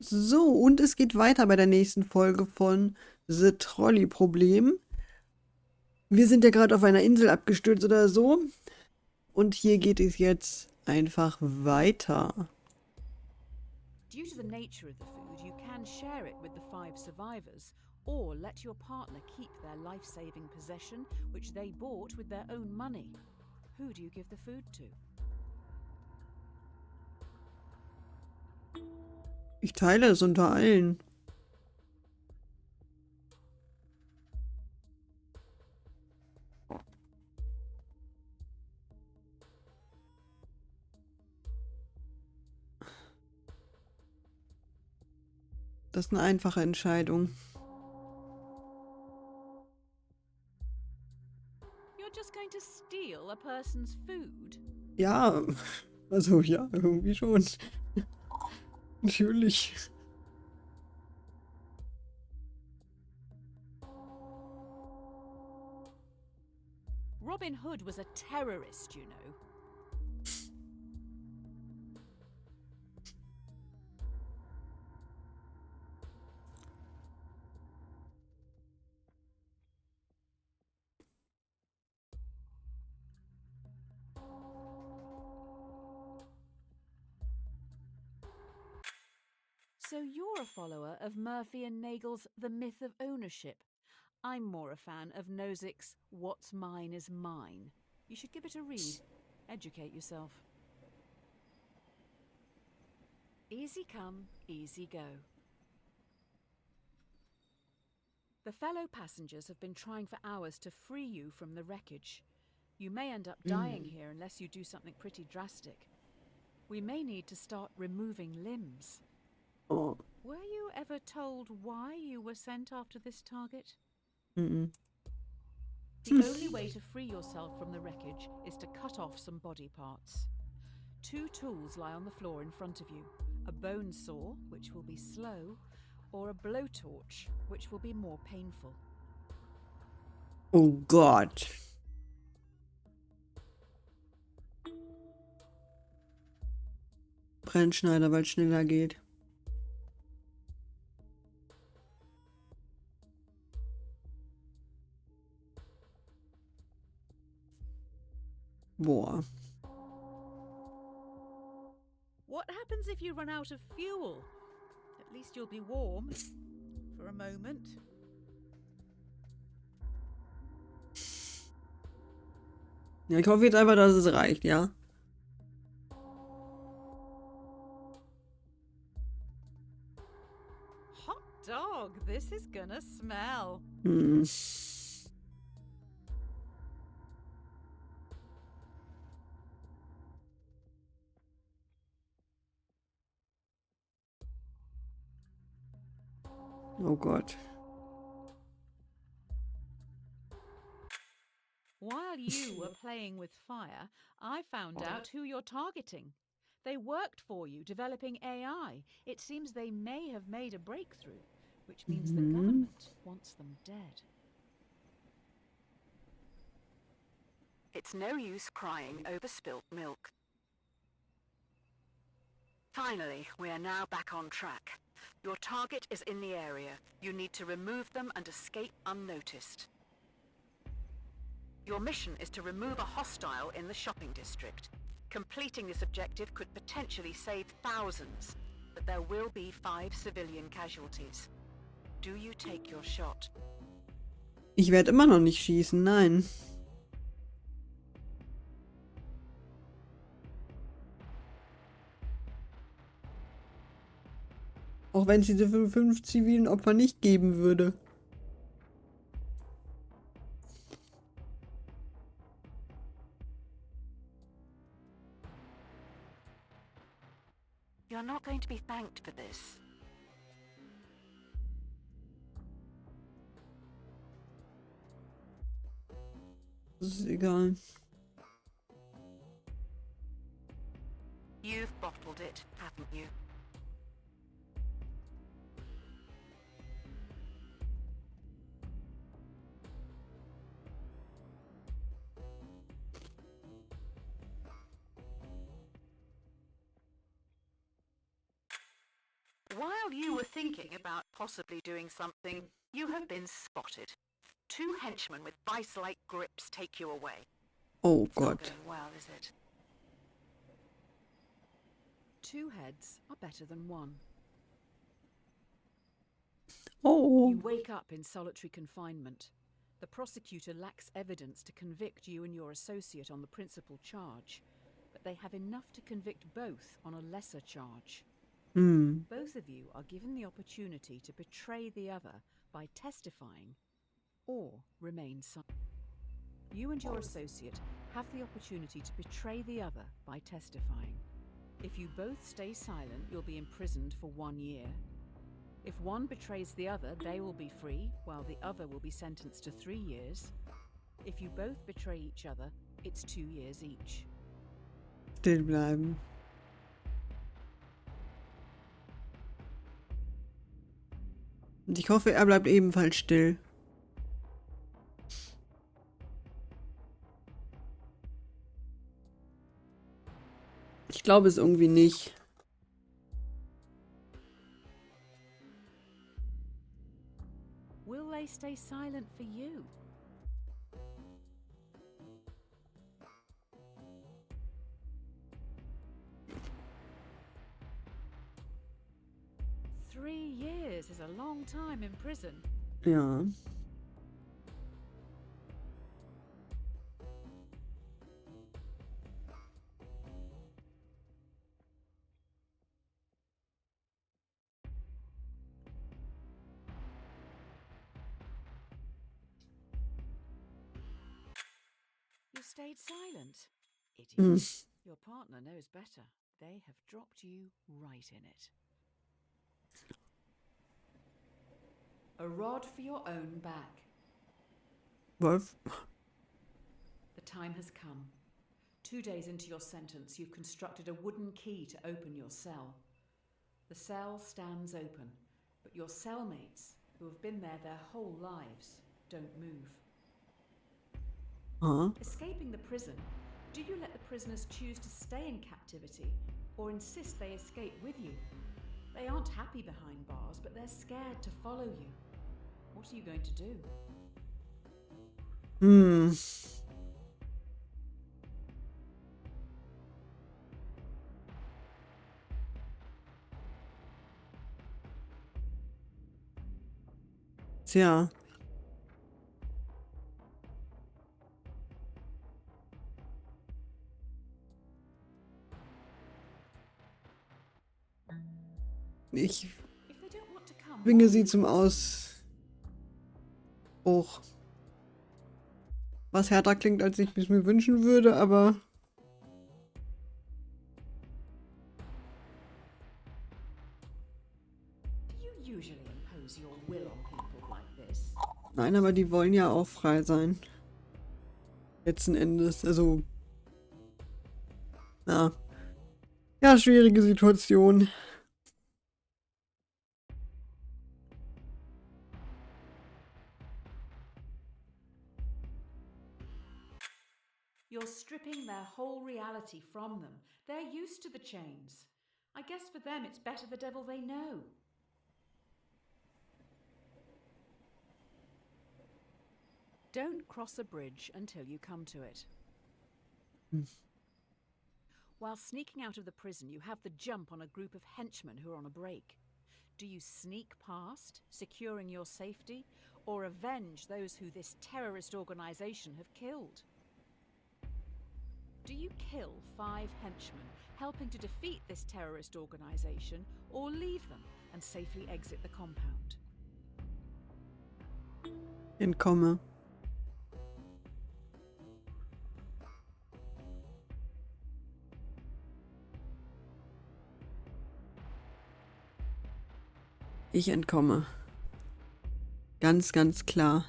So, und es geht weiter bei der nächsten Folge von The Trolley Problem. Wir sind ja gerade auf einer Insel abgestürzt oder so. Und hier geht es jetzt einfach weiter. Due to the nature of the food, you can share it with the 5 survivors, or let your partner keep their life saving possession, which they bought with their own money. Who do you give the food to? Ich teile es unter allen. Das ist eine einfache Entscheidung. You're just going to steal a person's food? Ja, also ja, irgendwie schon. Natürlich. Robin Hood was a terrorist, you know. So you're a follower of Murphy and Nagel's The Myth of Ownership. I'm more a fan of Nozick's What's Mine is Mine. You should give it a read. Educate yourself. Easy come, easy go. The fellow passengers have been trying for hours to free you from the wreckage. You may end up dying here unless you do something pretty drastic. We may need to start removing limbs. Oh. Were you ever told why you were sent after this target? Mhm. The only way to free yourself from the wreckage is to cut off some body parts. 2 tools lie on the floor in front of you. A bone saw, which will be slow, or a blowtorch, which will be more painful. Oh Gott. Brennschneider, weil es schneller geht. Boah. What happens if you run out of fuel? At least you'll be warm. For a moment. Ja, ich hoffe jetzt einfach, dass es reicht, ja? Hot dog, this is gonna smell. Hm. Oh Gott. While you were playing with fire, I found out who you're targeting. They worked for you, developing AI. It seems they may have made a breakthrough, which means the Mhm. government wants them dead. It's no use crying over spilt milk. Finally, we are now back on track. Your target is in the area. You need to remove them and escape unnoticed. Your mission is to remove a hostile in the shopping district. Completing this objective could potentially save thousands, but there will be 5 civilian casualties. Do you take your shot? Ich werde immer noch nicht schießen, nein. Auch wenn es diese 5 zivilen Opfer nicht geben würde. You're not going to be thanked for this. Das ist egal. You've bottled it, haven't you? While While you were thinking about possibly doing something, you have been spotted. 2 henchmen with vice-like grips take you away. Oh It's not Gott. going well, is it? 2 heads are better than 1. Oh. You wake up in solitary confinement. The prosecutor lacks evidence to convict you and your associate on the principal charge, but they have enough to convict both on a lesser charge. Hm. Both of you are given the opportunity to betray the other by testifying or remain silent. You and your associate have the opportunity to betray the other by testifying. If you both stay silent, you'll be imprisoned for 1 year. If one betrays the other, they will be free, while the other will be sentenced to 3 years. If you both betray each other, it's 2 years each. Still bleiben. Und ich hoffe, er bleibt ebenfalls still. Ich glaube es irgendwie nicht. Will they stay silent for you? Three years is a long time in prison. Ja. You stayed silent. Hm. Idiot. Your partner knows better. They have dropped you right in it. A rod for your own back. Wolf. The time has come. 2 days into your sentence, you've constructed a wooden key to open your cell. The cell stands open, but your cellmates, who have been there their whole lives, don't move. Huh? Escaping the prison, do you let the prisoners choose to stay in captivity or insist they escape with you? They aren't happy behind bars, but they're scared to follow you. What are you going to do? Hm. Tja. Ich If they don't want to come, zwinge why? sie zum Ausbruch. Was härter klingt, als ich es mir wünschen würde, aber Do you usually impose your will on people like this? nein, aber die wollen ja auch frei sein. Letzten Endes, also ja. Ja, schwierige Situation. You're stripping their whole reality from them. They're used to the chains. I guess for them it's better the devil they know. Don't cross a bridge until you come to it. While sneaking out of the prison, you have the jump on a group of henchmen who are on a break. Do you sneak past, securing your safety, or avenge those who this terrorist organization have killed? Do you kill 5 henchmen, helping to defeat this terrorist organization, or leave them and safely exit the compound? Entkomme. Ich entkomme. Ganz, ganz klar.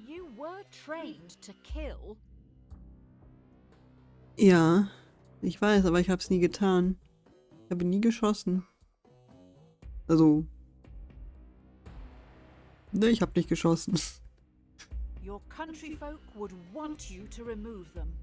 You were trained to kill. Ja, ich weiß, aber ich habe es nie getan. Ich habe nie geschossen. Also Ne, ich hab nicht geschossen. Your countryfolk would want you to remove them.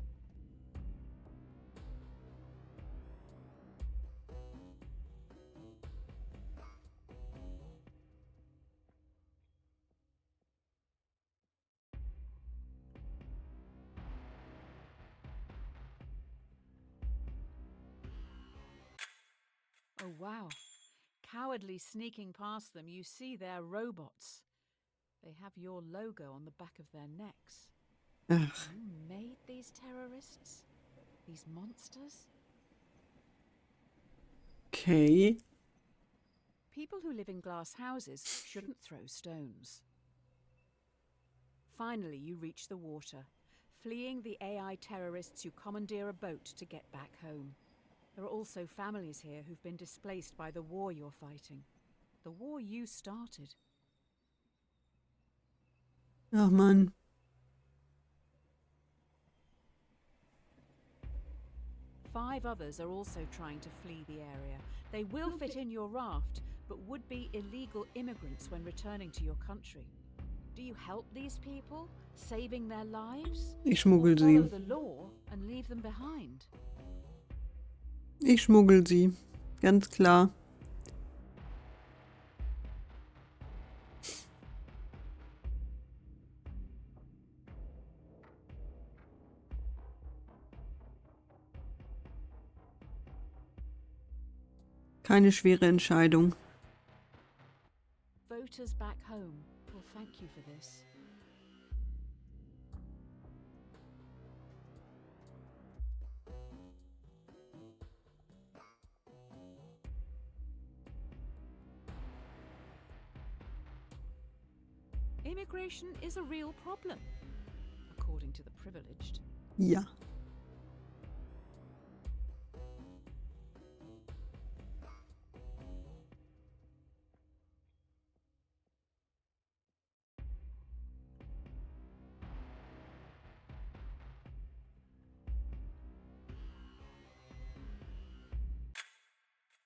Oh wow. Cowardly sneaking past them, you see they're robots. They have your logo on the back of their necks. Ach, You made these terrorists? These monsters? okay. People who live in glass houses shouldn't throw stones. Finally, you reach the water. Fleeing the AI terrorists, you commandeer a boat to get back home. There are also families here who've been displaced by the war you're fighting. The war you started. Ach Mann. Five others are also trying to flee the area. They will fit in your raft, but would be illegal immigrants when returning to your country. Do you help these people, saving their lives? Ich Or schmuggel follow sie. the law and leave them behind? Ich schmuggel sie. Ganz klar. Keine schwere Entscheidung. Voters back home will thank you for this. Immigration is a real problem, according to the privileged. Ja.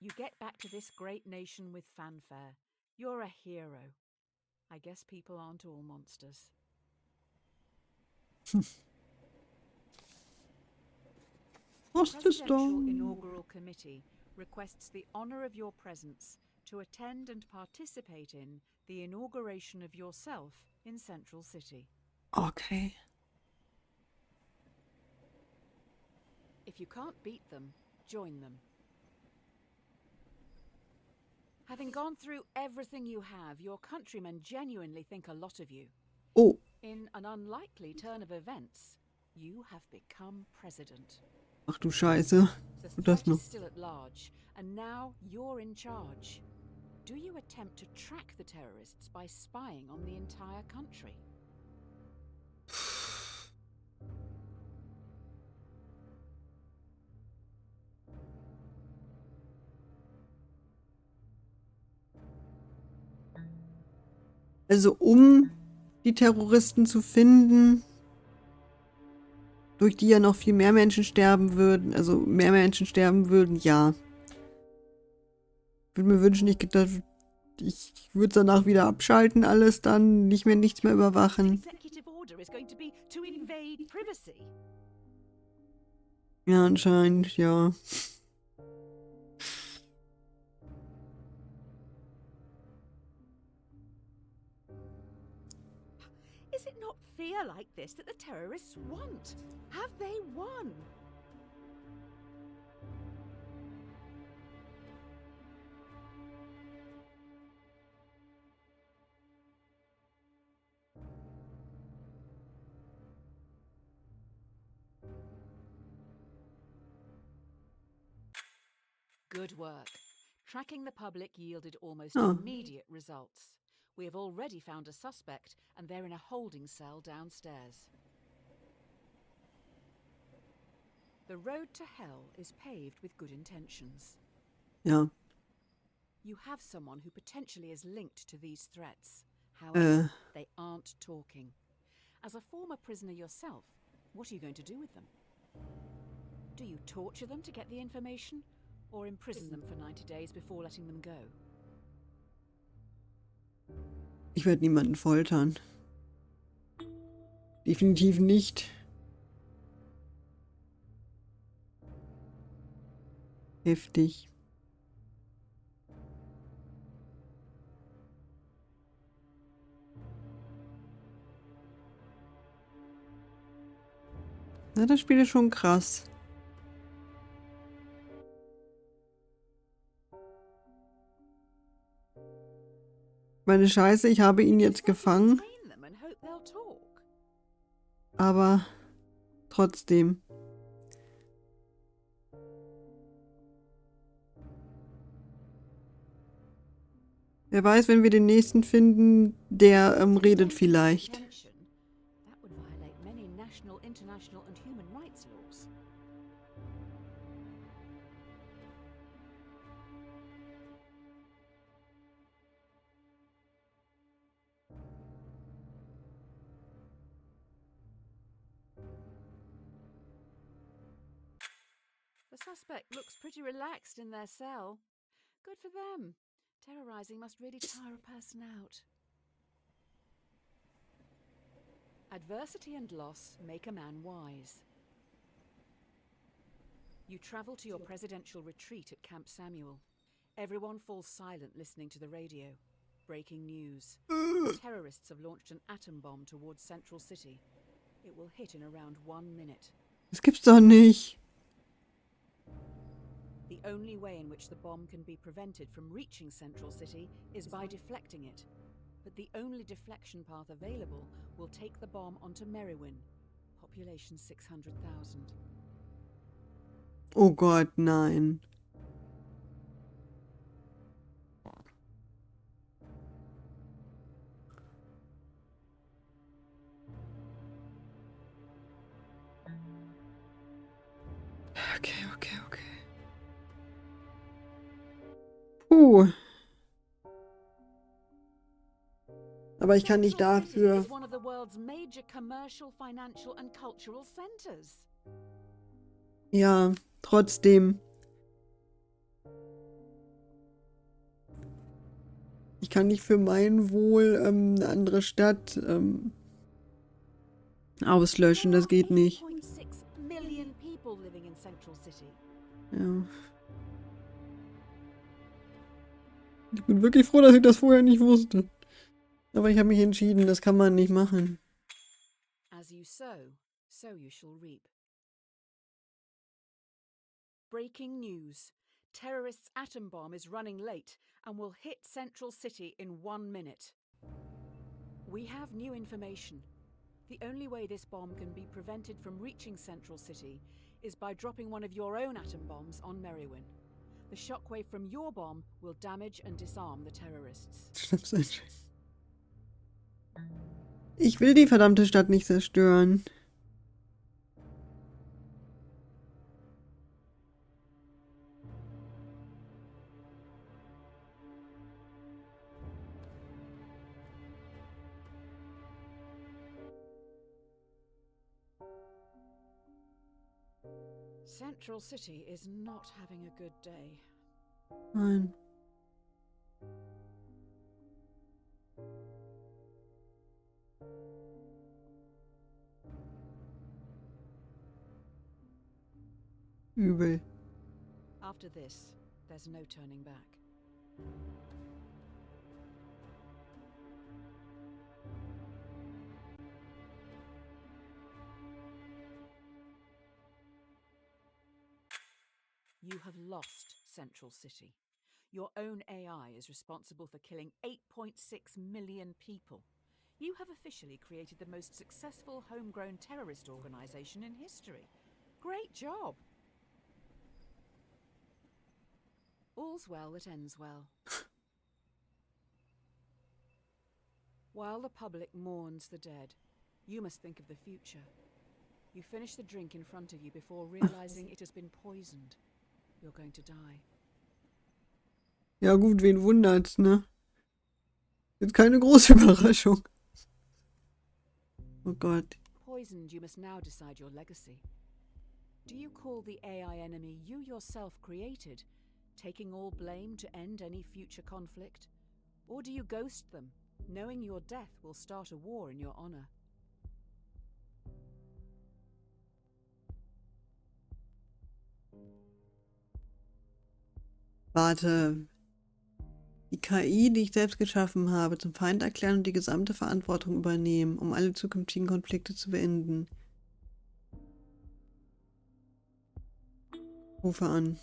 You get back to this great nation with fanfare. You're a hero. I guess people aren't all monsters. Was ist da? Presidential Inaugural Committee requests the honor of your presence to attend and participate in the inauguration of yourself in Central City. Okay. If you can't beat them, join them. Having gone through everything you have, your countrymen genuinely think a lot of you. Oh, In an unlikely turn of events, you have become president. ach du Scheiße. The Und das threat noch. is still at large, and now you're in charge. Do you attempt to track the terrorists by spying on the entire country? Also um die Terroristen zu finden, durch die ja noch viel mehr Menschen sterben würden, also mehr Menschen sterben würden, ja. Ich würde mir wünschen, ich würde es danach wieder abschalten, alles dann, nichts mehr überwachen. Executive order is going to be to invade privacy. Ja, anscheinend, ja. Is it not fear like this that the terrorists want? Have they won? Good work. Tracking the public yielded almost Oh. immediate results. We have already found a suspect, and they're in a holding cell downstairs. The road to hell is paved with good intentions. Ja. You have someone who potentially is linked to these threats. However, they aren't talking. As a former prisoner yourself, what are you going to do with them? Do you torture them to get the information, or imprison them for 90 days before letting them go? Ich werde niemanden foltern. Definitiv nicht. Heftig. Na, das Spiel ist schon krass. Meine Scheiße, ich habe ihn jetzt gefangen, Entertain them and hope they'll talk. aber trotzdem. Wer weiß, wenn wir den nächsten finden, der redet vielleicht. Detention? That would violate many national, international and human rights laws. The suspect looks pretty relaxed in their cell. Good for them. Terrorizing must really tire a person out. Adversity and loss make a man wise. You travel to your presidential retreat at Camp Samuel. Everyone falls silent listening to the radio. Breaking news. Terrorists have launched an atom bomb towards Central City. It will hit in around 1 minute. Das gibt's doch nicht. The only way in which the bomb can be prevented from reaching Central City is by deflecting it. But the only deflection path available will take the bomb onto Merriwin, population 600,000. Oh Gott, nein. Okay. Aber ich kann nicht Central City dafür. is one of the world's major commercial, financial and cultural centers. Ja, trotzdem. Ich kann nicht für mein Wohl eine andere Stadt auslöschen, das geht nicht. 8.6 million people living in Central City. Ja. Ich bin wirklich froh, dass ich das vorher nicht wusste. Aber ich habe mich entschieden, das kann man nicht machen. As you sow, so you shall reap. Breaking news. Terrorists' atom bomb is running late and will hit Central City in 1 minute. We have new information. The only way this bomb can be prevented from reaching Central City is by dropping one of your own atom bombs on Merriwin. The shockwave from your bomb will damage and disarm the terrorists. Ich will die verdammte Stadt nicht zerstören. Central City is not having a good day. Nein. Übel. After this, there's no turning back. You have lost Central City. Your own AI is responsible for killing 8.6 million people. You have officially created the most successful homegrown terrorist organization in history. Great job! All's well that ends well. While the public mourns the dead, you must think of the future. You finish the drink in front of you before realizing it has been poisoned. You're going to die. Ja gut, wen wundert's, ne? Ist keine große Überraschung. Oh Gott. Poisoned, you must now decide your legacy. Do you call the AI enemy you yourself created, taking all blame to end any future conflict? Or do you ghost them, Knowing your death will start a war in your honor. Warte. Die KI, die ich selbst geschaffen habe, zum Feind erklären und die gesamte Verantwortung übernehmen, um alle zukünftigen Konflikte zu beenden. Rufe an.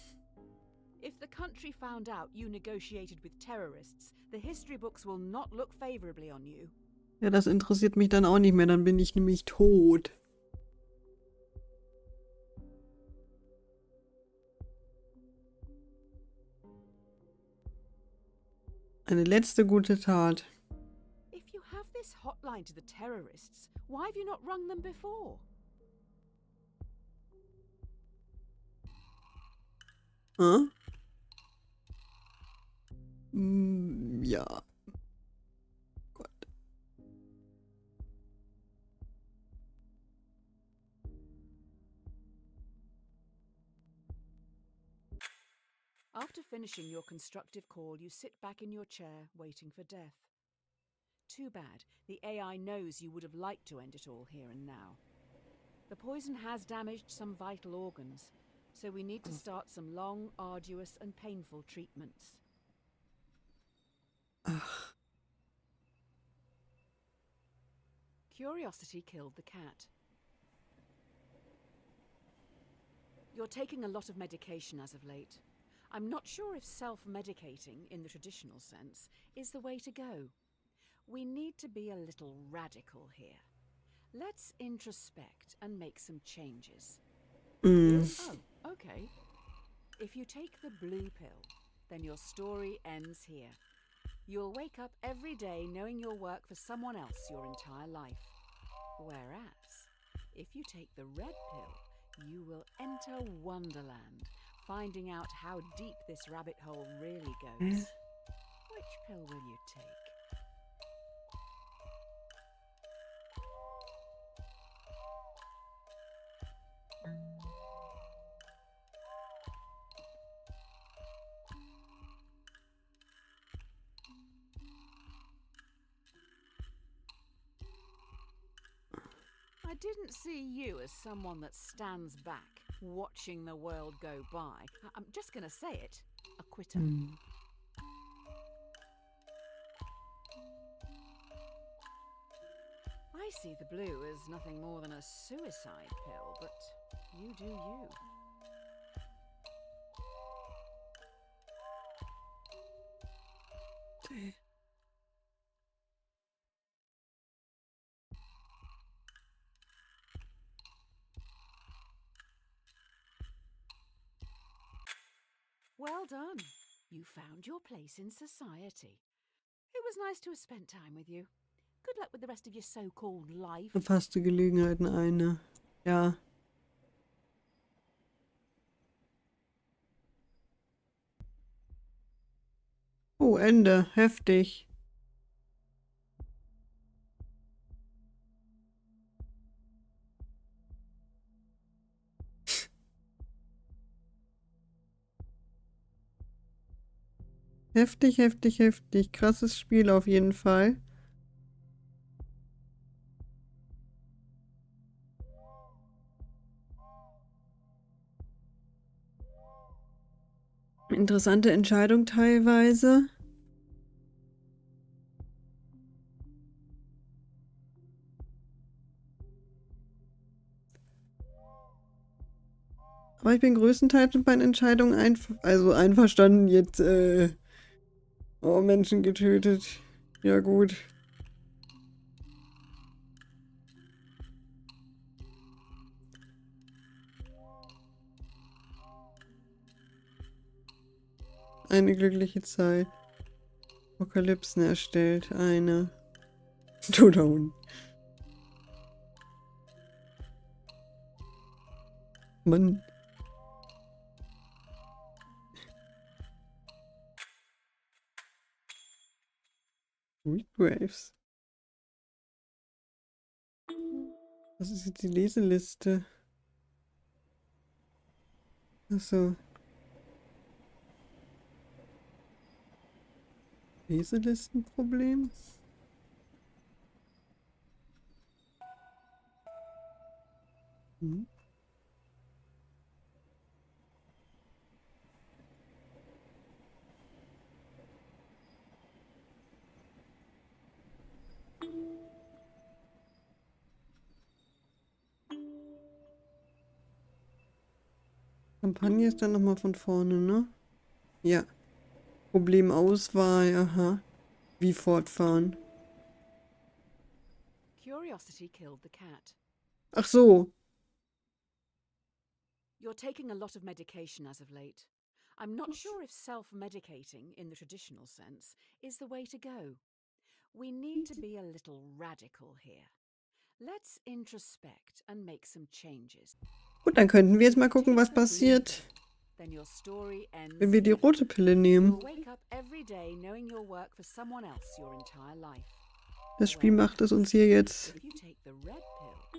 If the country found out you negotiated with terrorists, the history books will not look favorably on you. Ja, das interessiert mich dann auch nicht mehr, dann bin ich nämlich tot. Eine letzte gute Tat. If you have this hotline to the terrorists, why have you not rung them before? Hm? Ja. Gott. After finishing your constructive call, you sit back in your chair, waiting for death. Too bad. The AI knows you would have liked to end it all here and now. The poison has damaged some vital organs, so we need to start some long, arduous, and painful treatments. Ach. Curiosity killed the cat. You're taking a lot of medication as of late. I'm not sure if self-medicating, in the traditional sense, is the way to go. We need to be a little radical here. Let's introspect and make some changes. Oh, okay. If you take the blue pill, then your story ends here. You'll wake up every day knowing you'll work for someone else your entire life. Whereas, if you take the red pill, you will enter Wonderland, finding out how deep this rabbit hole really goes. Which pill will you take? I didn't see you as someone that stands back, watching the world go by. I'm just gonna say it, a quitter. I see the blue as nothing more than a suicide pill, but you do you. Well done. You found your place in society. It was nice to have spent time with you. Good luck with the rest of your so-called life. Verpasste Gelegenheiten eine. Ja. Oh, Ende. Heftig. Heftig, heftig, heftig. Krasses Spiel auf jeden Fall. Interessante Entscheidung teilweise. Aber ich bin größtenteils mit meinen Entscheidungen einverstanden. Jetzt, oh, Menschen getötet. Ja, gut. Eine glückliche Zeit. Apokalypsen erstellt. Eine. Toter Hund. Mann. Regraves. Was ist jetzt die Leseliste? Achso. Leselistenproblem? Mhm. Kampagne ist dann nochmal von vorne, ne? Ja. Problemauswahl, aha. Wie fortfahren? Curiosity killed the cat. Ach so. You're taking a lot of medication as of late. I'm not sure if self-medicating, in the traditional sense, is the way to go. We need to be a little radical here. Let's introspect and make some changes. Gut, dann könnten wir jetzt mal gucken, Take was the blue passiert, pill, then your story ends wenn wir die here. rote Pille You'll nehmen. wake up every day knowing you'll work for someone else your entire life. Das Spiel macht es uns hier jetzt If you take the red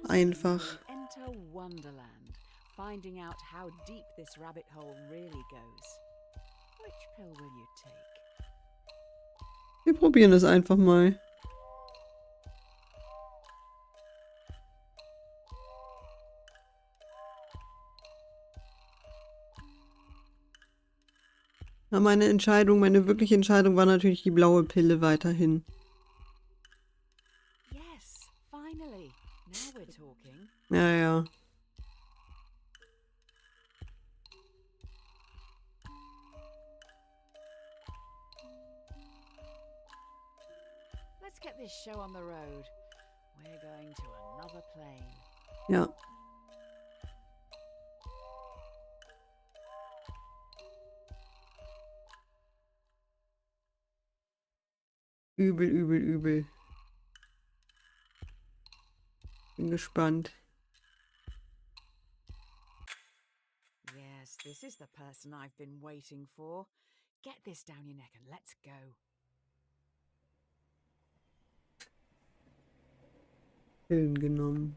pill, einfach. you will enter Wonderland, finding out how deep this rabbit hole really goes. Which pill will you take? Wir probieren es einfach mal. Na, meine Entscheidung, meine wirkliche Entscheidung war natürlich die blaue Pille weiterhin. Yes, finally. Now we're talking. Ja, ja. Let's get this show on the road. We're going to another plane. Ja. Übel, übel, übel. Bin gespannt. Yes, this is the person I've been waiting for. Get this down your neck and let's go. Pillen genommen.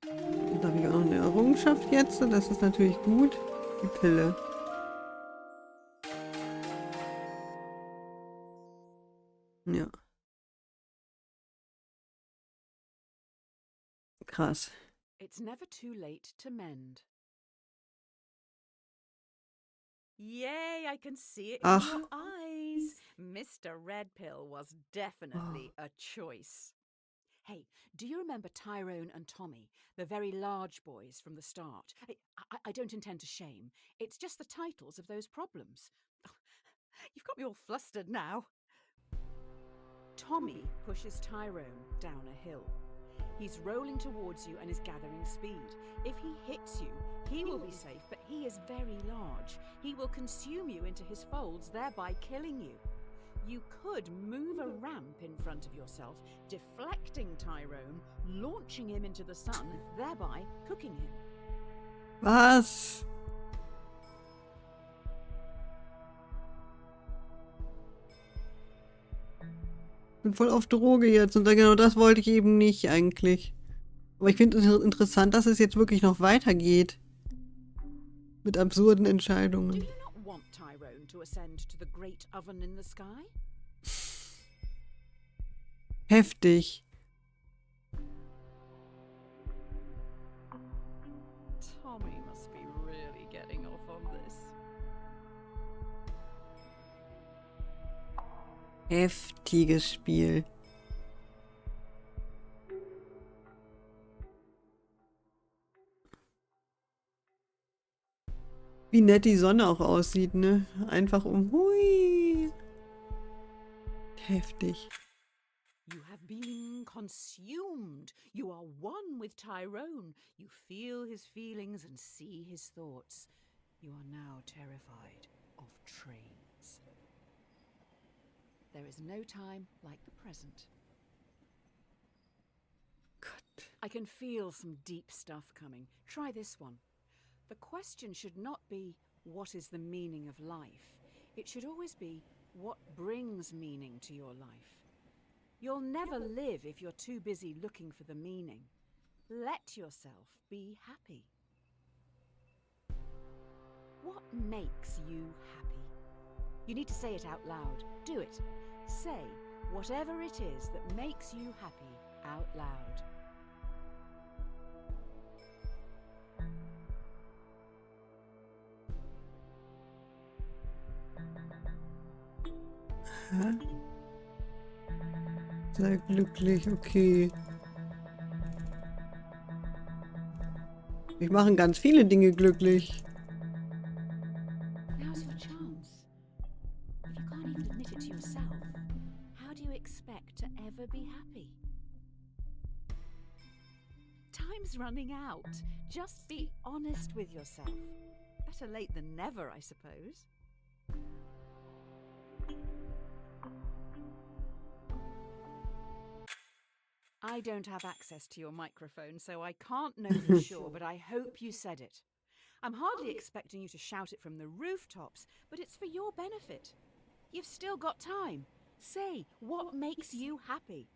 Jetzt habe ich auch noch eine Errungenschaft jetzt. Das ist natürlich gut. Die Pille. Ja. Krass. It's never too late to mend. Yay, I can see it in Ach. your eyes. Mr. Red Pill was definitely a choice. Hey, do you remember Tyrone and Tommy, the very large boys from the start? I don't intend to shame. It's just the titles of those problems. You've got me all flustered now. Tommy pushes Tyrone down a hill. He's rolling towards you and is gathering speed. If he hits you, he will be safe, but he is very large. He will consume you into his folds, thereby killing you. You could move a ramp in front of yourself, deflecting Tyrone, launching him into the sun, thereby cooking him. Was? Bin voll auf Droge jetzt und genau das wollte ich eben nicht eigentlich. Aber ich finde es interessant, dass es jetzt wirklich noch weitergeht. Mit absurden Do Entscheidungen. you not want Tyrone to ascend to the great oven in the sky? Heftig. Tommy must be really getting off on this. Heftiges Spiel. Wie nett die Sonne auch aussieht, ne? Einfach hui. Heftig. You have been consumed. You are one with Tyrone. You feel his feelings and see his thoughts. You are now terrified of trains. There is no time like the present. Gott. I can feel some deep stuff coming. Try this one. The question should not be, what is the meaning of life? It should always be, what brings meaning to your life? You'll never live if you're too busy looking for the meaning. Let yourself be happy. What makes you happy? You need to say it out loud. Do it. Say, Whatever it is that makes you happy out loud. Hä? Sei glücklich, okay. Mich machen ganz viele Dinge glücklich. Now's your chance. If you can't even admit it to yourself, how do you expect to ever be happy? Time's running out. Just be honest with yourself. Better late than never, I suppose. I don't have access to your microphone, so I can't know for sure, but I hope you said it. I'm hardly expecting you to shout it from the rooftops, but it's for your benefit. You've still got time. Say what makes you happy.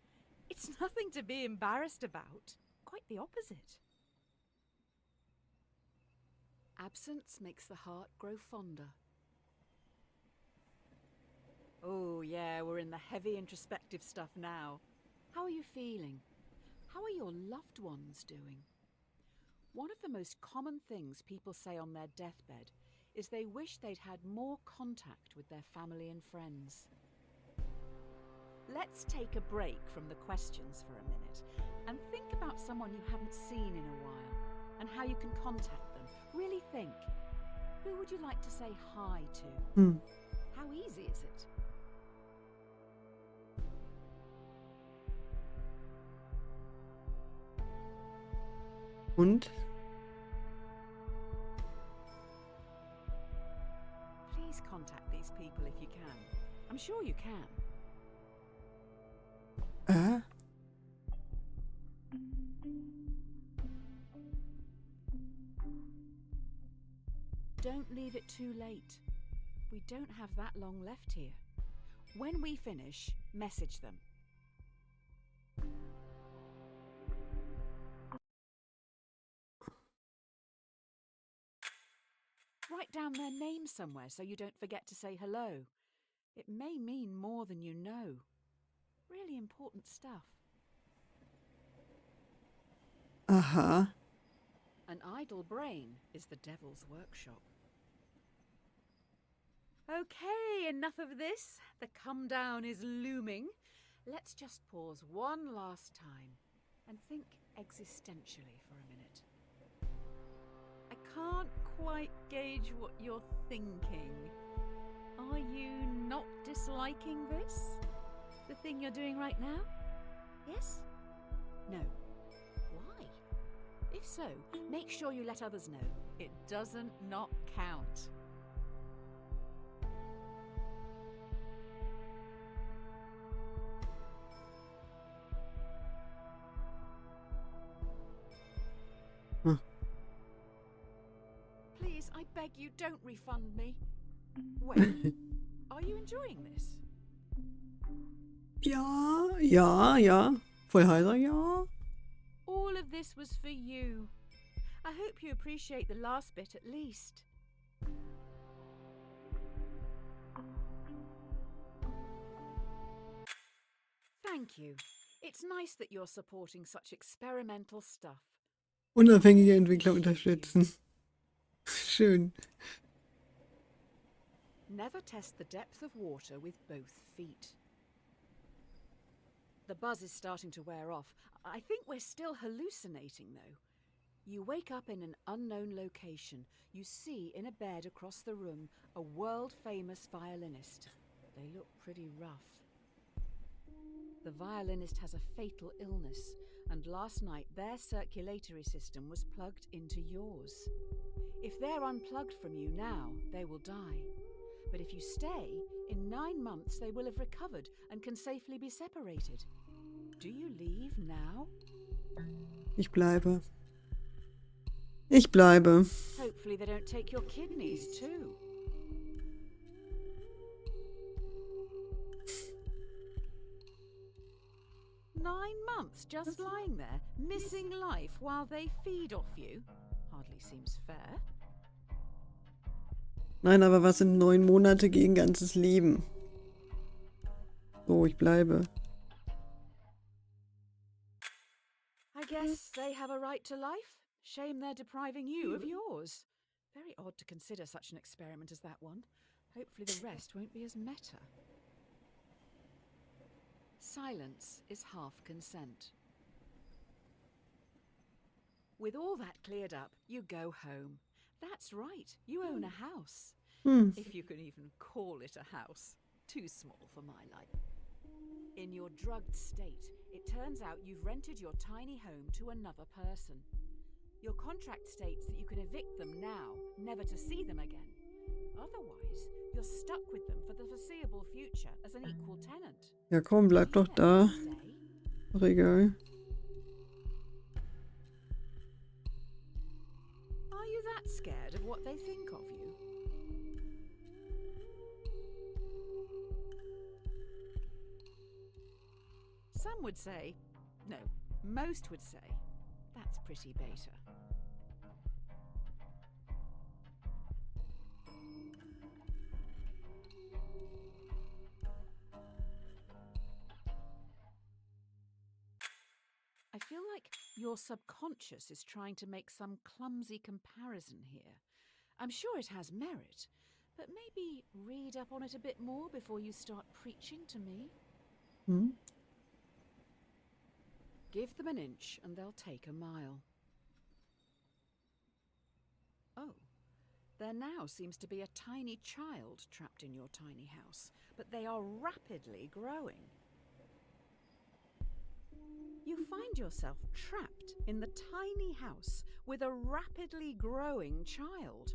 It's nothing to be embarrassed about. Quite the opposite. Absence makes the heart grow fonder. Oh yeah, we're in the heavy introspective stuff now. How are you feeling? How are your loved ones doing? One of the most common things people say on their deathbed is they wish they'd had more contact with their family and friends. Let's take a break from the questions for a minute and think about someone you haven't seen in a while and how you can contact them. Really think. Who would you like to say hi to? How easy is it? Und? Please contact these people if you can. I'm sure you can. Don't leave it too late. We don't have that long left here. When we finish, message them. Write down their name somewhere so you don't forget to say hello. It may mean more than you know. Really important stuff. Aha. An idle brain is the devil's workshop. Okay, enough of this. The come down is looming. Let's just pause one last time and think existentially for a minute. I can't quite gauge what you're thinking. Are you not disliking this? The thing you're doing right now? Yes? No. Why? If so, make sure you let others know. It doesn't not count. Please, I beg you, don't refund me. Wait, are you enjoying this? Ja, ja, ja. Voll heiser, ja. All of this was for you. I hope you appreciate the last bit at least. Thank you. It's nice that you're supporting such experimental stuff. Unabhängige Entwickler unterstützen. Schön. Never test the depth of water with both feet. The buzz is starting to wear off. I think we're still hallucinating, though. You wake up in an unknown location. You see in a bed across the room a world-famous violinist. They look pretty rough. The violinist has a fatal illness, and last night their circulatory system was plugged into yours. If they're unplugged from you now, they will die. But if you stay, in 9 months they will have recovered and can safely be separated. Do you leave now? Ich bleibe. Ich bleibe. Hopefully they don't take your kidneys too. Nine months just lying there, missing life while they feed off you? Hardly seems fair. Nein, aber was sind 9 Monate gegen ganzes Leben? So, ich bleibe. I guess they have a right to life. Shame they're depriving you of yours. Very odd to consider such an experiment as that one. Hopefully the rest won't be as meta. Silence is half consent. With all that cleared up, you go home. That's right, you own a house. Hm. If you can even call it a house. Too small for my liking. In your drugged state, it turns out you've rented your tiny home to another person. Your contract states that you can evict them now, never to see them again. Otherwise, you're stuck with them for the foreseeable future as an equal tenant. Ja komm, bleib Do you doch let da. them stay? Doch egal. Are you that scared of what they think of you? Some would say, no, most would say, that's pretty beta. I feel like your subconscious is trying to make some clumsy comparison here. I'm sure it has merit, but maybe read up on it a bit more before you start preaching to me. Hm? Give them an inch and they'll take a mile. Oh, there now seems to be a tiny child trapped in your tiny house, but they are rapidly growing. You find yourself trapped in the tiny house with a rapidly growing child.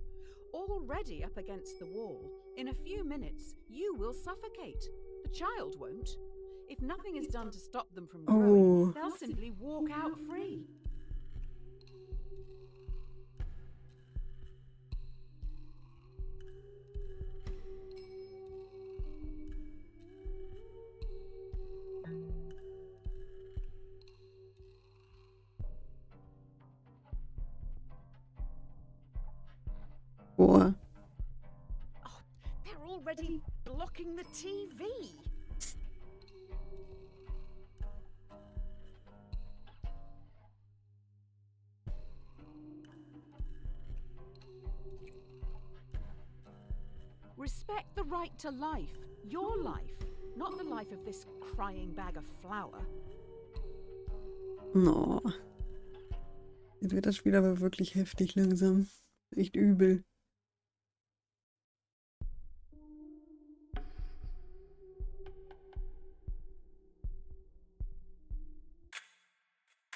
Already up against the wall, in a few minutes, you will suffocate. The child won't. If nothing is done to stop them from growing, Oh. they'll simply walk out free. Boah. Oh, they're already blocking the TV. Respect the right to life. Your life, not the life of this crying bag of flour. No. Jetzt wird das Spiel aber wirklich heftig langsam. Echt übel.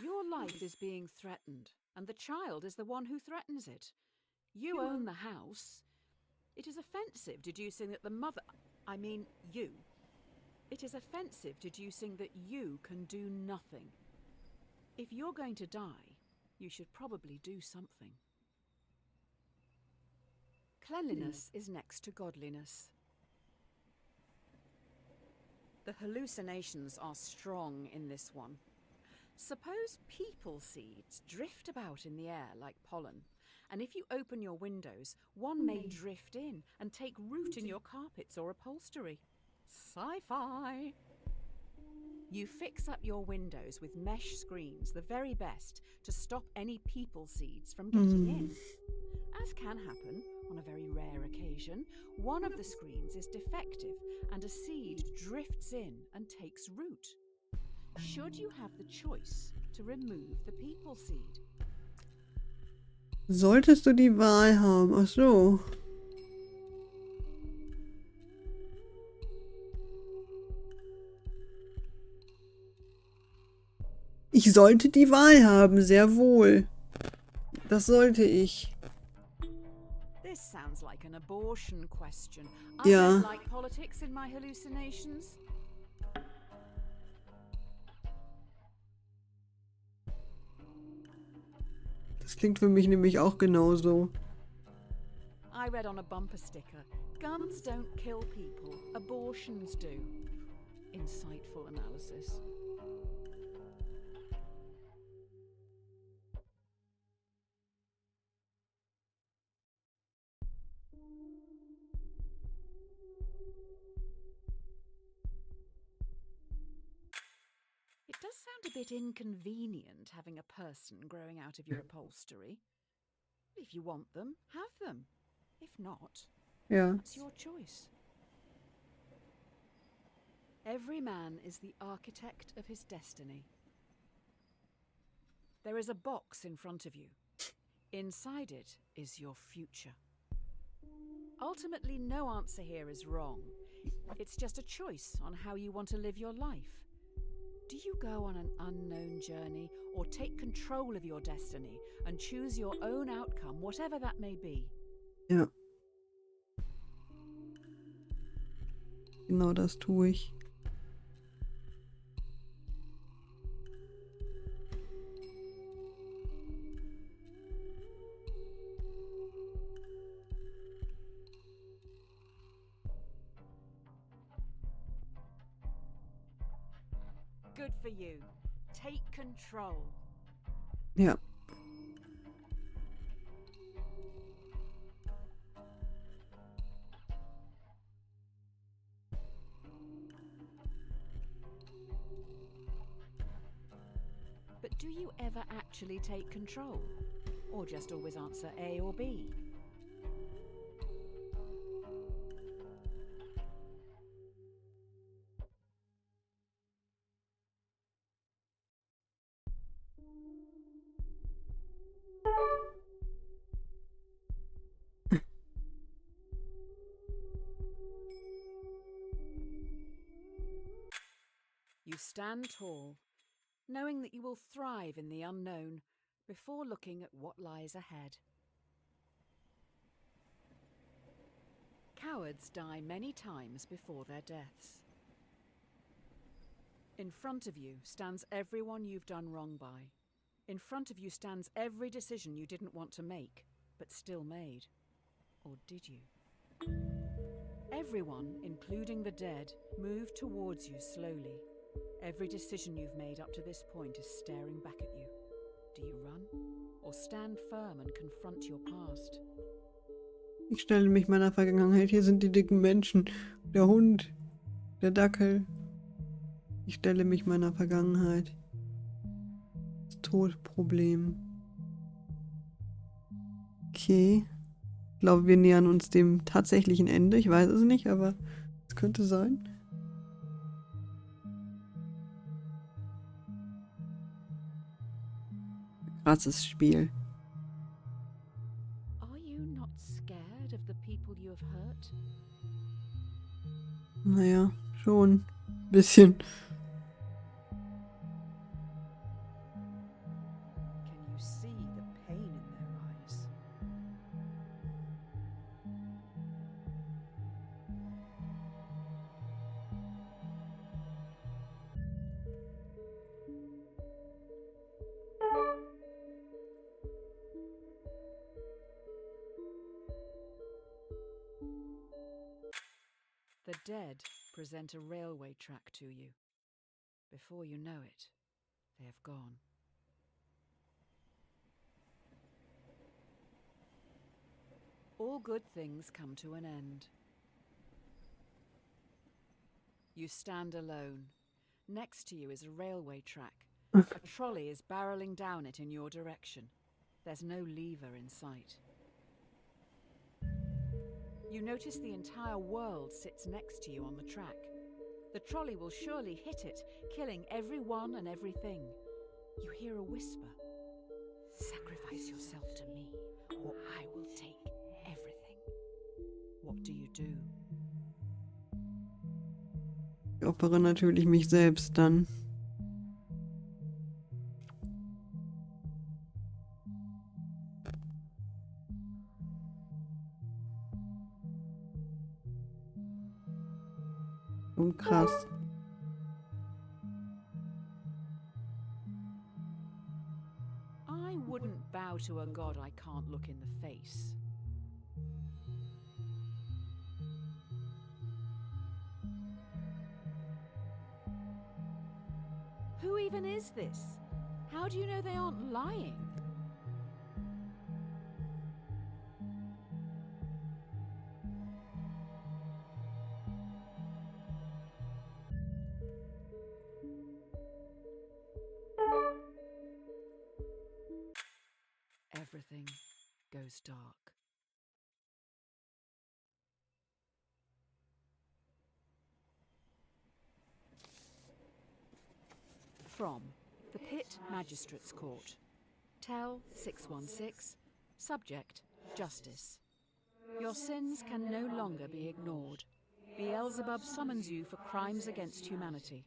Your life is being threatened, and the child is the one who threatens it. You own the house. It is offensive deducing that the mother... I mean, you. It is offensive deducing that you can do nothing. If you're going to die, you should probably do something. Cleanliness is next to godliness. The hallucinations are strong in this one. Suppose people seeds drift about in the air like pollen, and if you open your windows, one may drift in and take root in your carpets or upholstery. Sci-fi! You fix up your windows with mesh screens, the very best, to stop any people seeds from getting in. As can happen, on a very rare occasion, one of the screens is defective and a seed drifts in and takes root. Should you have the choice to remove the people seed? Solltest du die Wahl haben. Ach so. Ich sollte die Wahl haben, sehr wohl. Das sollte ich. This sounds like an abortion question. I Ja. don't like politics in my hallucinations. Das klingt für mich nämlich auch genauso. I read on a bumper sticker, guns don't kill people, abortions do. Insightful analysis. sound a bit inconvenient having a person growing out of your upholstery. If you want them, have them. If not, Ja. that's your choice. Every man is the architect of his destiny. There is a box in front of you. Inside it is your future. Ultimately, no answer here is wrong. It's just a choice on how you want to live your life. Do you go on an unknown journey or take control of your destiny and choose your own outcome, whatever that may be? Ja. Genau das tue ich. Good for you. Take control. Ja. But do you ever actually take control? Or just always answer A or B? You stand tall, knowing that you will thrive in the unknown before looking at what lies ahead. Cowards die many times before their deaths. In front of you stands everyone you've done wrong by. In front of you stands every decision you didn't want to make, but still made. Or did you? Everyone, including the dead, move towards you slowly. Every decision you've made up to this point is staring back at you. Do you run? Or stand firm and confront your past? Ich stelle mich meiner Vergangenheit. Hier sind die dicken Menschen. Der Hund. Der Dackel. Ich stelle mich meiner Vergangenheit. Das Todproblem. Okay. Ich glaube, wir nähern uns dem tatsächlichen Ende. Ich weiß es nicht, aber es könnte sein. Krasses Spiel. Are you not scared of the people you have hurt? Naja, schon. Bisschen. Can you see the pain in their eyes? The dead present a railway track to you. Before you know it, they have gone. All good things come to an end. You stand alone. Next to you is a railway track. A trolley is barreling down it in your direction. There's no lever in sight. You notice the entire world sits next to you on the track. The trolley will surely hit it, killing everyone and everything. You hear a whisper. Sacrifice yourself to me, or I will take everything. What do you do? Ich opfere natürlich mich selbst dann. Oh, krass. I wouldn't bow to a god I can't look in the face. Who even is this? How do you know they aren't lying? everything goes dark. From the Pit Magistrates Court. Tell 616. Subject, Justice. Your sins can no longer be ignored. Beelzebub summons you for crimes against humanity.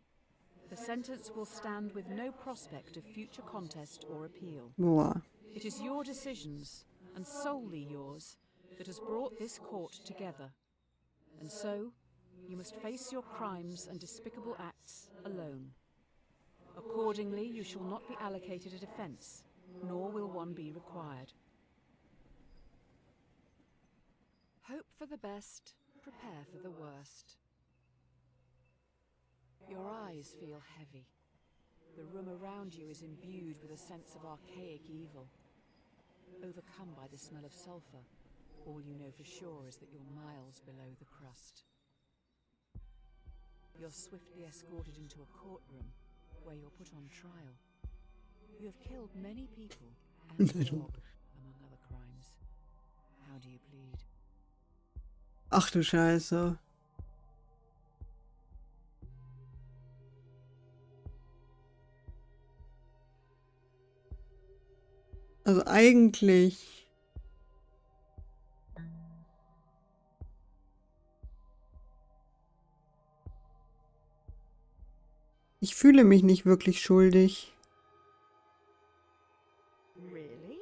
The sentence will stand with no prospect of future contest or appeal. Boah. It is your decisions, and solely yours, that has brought this court together. And so, you must face your crimes and despicable acts alone. Accordingly, you shall not be allocated a defence, nor will one be required. Hope for the best, prepare for the worst. Your eyes feel heavy. The room around you is imbued with a sense of archaic evil. Overcome by the smell of sulphur, all you know for sure is that you're miles below the crust. You're swiftly escorted into a courtroom where you're put on trial. You have killed many people and a dog, among other crimes. How do you plead? Ach du Scheiße. Also eigentlich... Ich fühle mich nicht wirklich schuldig. Really?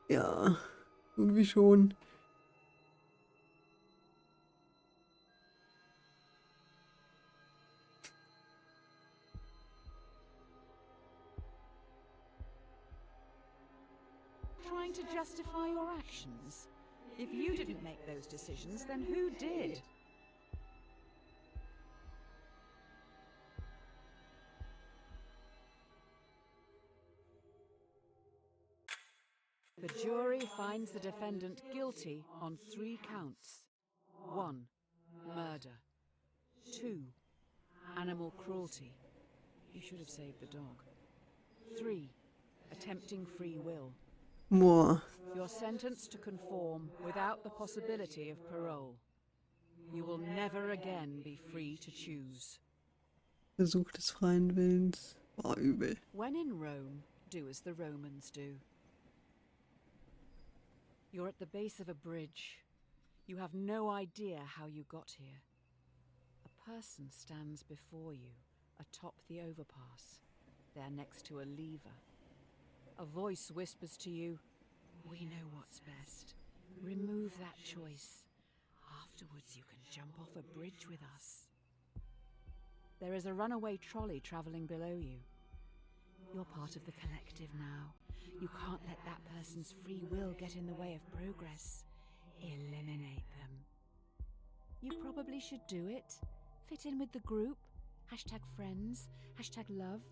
Ja, irgendwie schon. Trying to justify your actions? If you didn't make those decisions, then who did? The jury finds the defendant guilty on 3 counts. 1. Murder. 2. Animal cruelty. You should have saved the dog. 3. Attempting free will. Boah. You're sentenced to conform without the possibility of parole. You will never again be free to choose. Versuch des freien Willens. Boah, übel. When in Rome, do as the Romans do. You're at the base of a bridge. You have no idea how you got here. A person stands before you, atop the overpass, there next to a lever. A voice whispers to you, "We know what's best. Remove that choice. Afterwards you can jump off a bridge with us." There is a runaway trolley travelling below you. You're part of the collective now. You can't let that person's free will get in the way of progress. Eliminate them. You probably should do it. Fit in with the group. #friends, #love,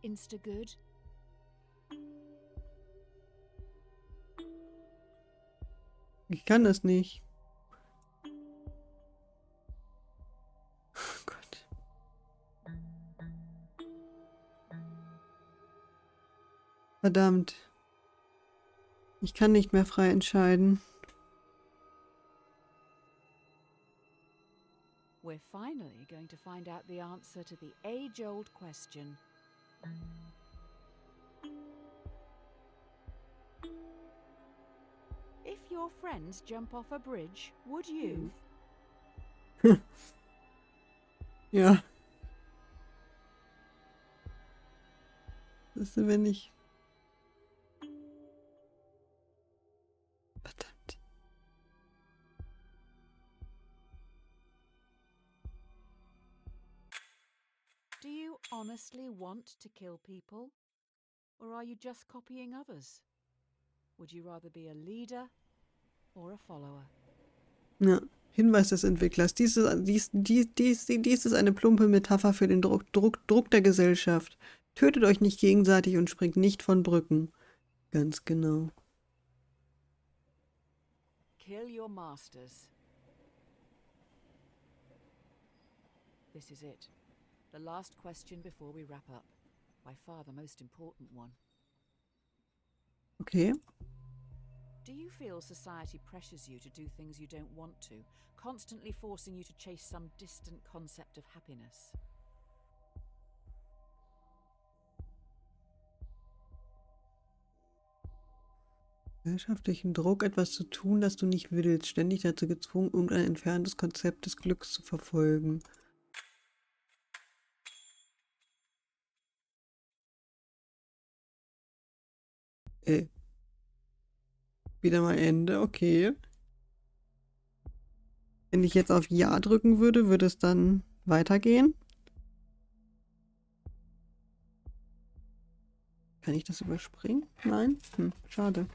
#instagood. Ich kann das nicht. Oh Gott. Verdammt. Ich kann nicht mehr frei entscheiden. We're finally going to find out the answer to the age-old question. If your friends jump off a bridge, would you? Ja. Das ist, wenn ich... Verdammt. Do you honestly want to kill people? Or are you just copying others? Would you rather be a leader or a follower? Ja. Hinweis des Entwicklers. Dies ist eine plumpe Metapher für den Druck der Gesellschaft. Tötet euch nicht gegenseitig und springt nicht von Brücken. Ganz genau. Kill your masters. This is it. The last question before we wrap up. By far the most important one. Okay. Do you feel society pressures you to do things you don't want to, constantly forcing you to chase some distant concept of happiness? Gesellschaftlichen Druck, etwas zu tun, das du nicht willst. Ständig dazu gezwungen, irgendein entferntes Konzept des Glücks zu verfolgen. Wieder mal Ende, okay. Wenn ich jetzt auf Ja drücken würde, würde es dann weitergehen? Kann ich das überspringen? Nein? Schade.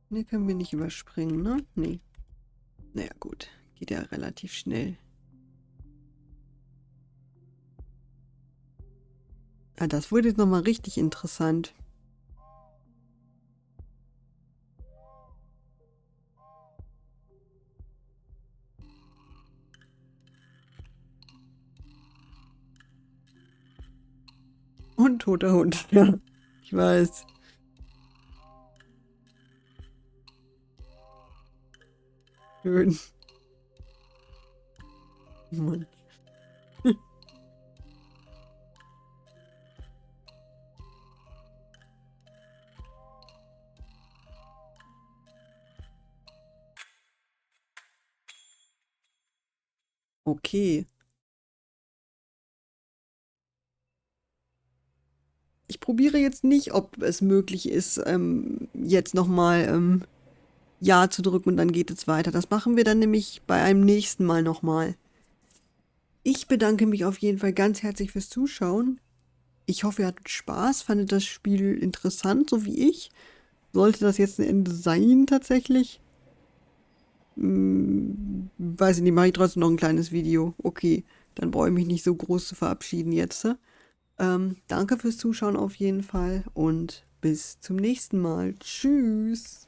Ne, können wir nicht überspringen, ne? Nee. Naja, gut. Geht ja relativ schnell. Ah, das wurde jetzt nochmal richtig interessant. Und toter Hund. Ja, ich weiß. Schön. Mann. Okay. Ich probiere jetzt nicht, ob es möglich ist, jetzt nochmal Ja zu drücken und dann geht es weiter. Das machen wir dann nämlich bei einem nächsten Mal nochmal. Ich bedanke mich auf jeden Fall ganz herzlich fürs Zuschauen. Ich hoffe, ihr hattet Spaß, fandet das Spiel interessant, so wie ich. Sollte das jetzt ein Ende sein, tatsächlich? Weiß ich nicht, mache ich trotzdem noch ein kleines Video. Okay, dann brauche ich mich nicht so groß zu verabschieden jetzt. Danke fürs Zuschauen auf jeden Fall und bis zum nächsten Mal. Tschüss!